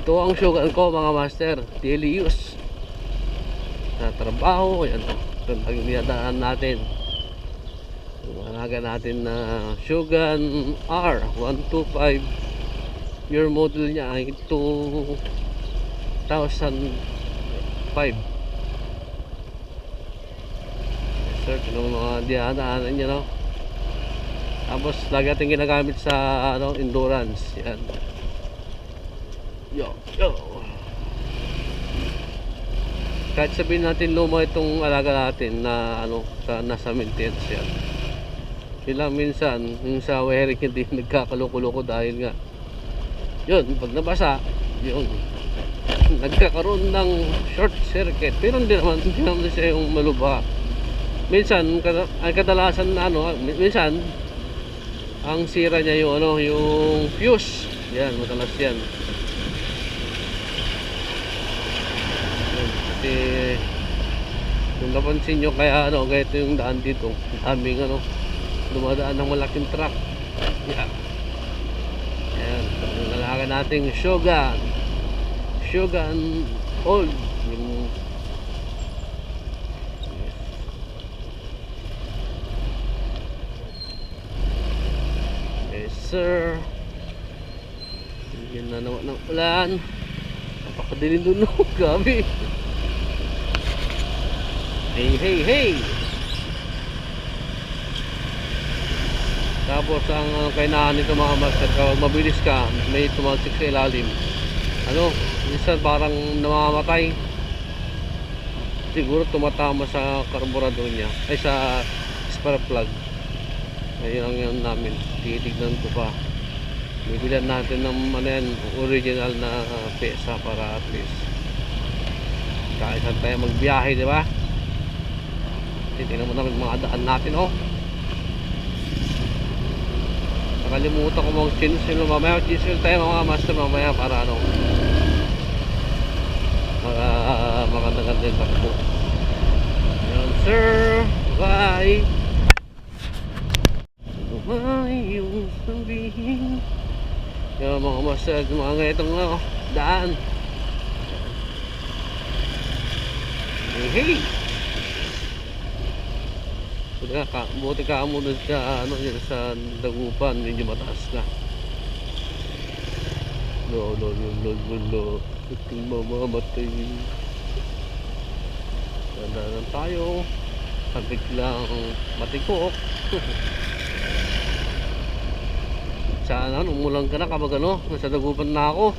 Ito ang sugar ko mga master, daily use sa trabaho. Yan, ito lang yung dinadaan natin. Managa natin na Shogun R125. Your model niya ay 2005. Sir, yung mga dinadaanan niya, no? Tapos lagi natin ginagamit sa endurance. Yan. Yo. Kahit sabihin natin luma itong alaga natin na nasa maintenance yan. Sila minsan yung sa wiring hindi nagkakaluko-luko dahil nga yun, pag nabasa yun, nagkakaroon ng short circuit. Pero hindi naman siya yung malubha. Minsan ang kadalasan na minsan ang sira niya yung yung fuse. Yan, madalas yan. Kasi kung napansin nyo kaya ganito yung daan dito, aming dumadaan ng malaking truck. Yeah. Ayan, nalaga nating Shogun old yung yes sir. Yan na naman ng ulan. Napakadilim doon. Gabi. Hey. Tapos ang kainahan nito mga master, kapag mabilis ka, may tumalsik sa ilalim. Minsan parang namamatay. Siguro tumatama sa carburetor niya, ay sa spark plug. Ayun ang yan namin. Titignan ko pa. Bibilan natin ng original na pesa para at least kahit saan tayo magbiyahe, di ba? Tingnan mo naman mga daan natin, nakalimutan ko mga chinsel mamaya. Chinsel tayo mga master mamaya para magandang din takbo. Yan sir, bye. May yung sabihin. Yan mga master, mga itong daan. Hey. Buti ka mo dun sa sa Dagupan, medyo mataas na. Lo itong mamamatay. Dandanan tayo. Sabik lang matikok. Sana umulan ka na kapag nasa Dagupan na ako.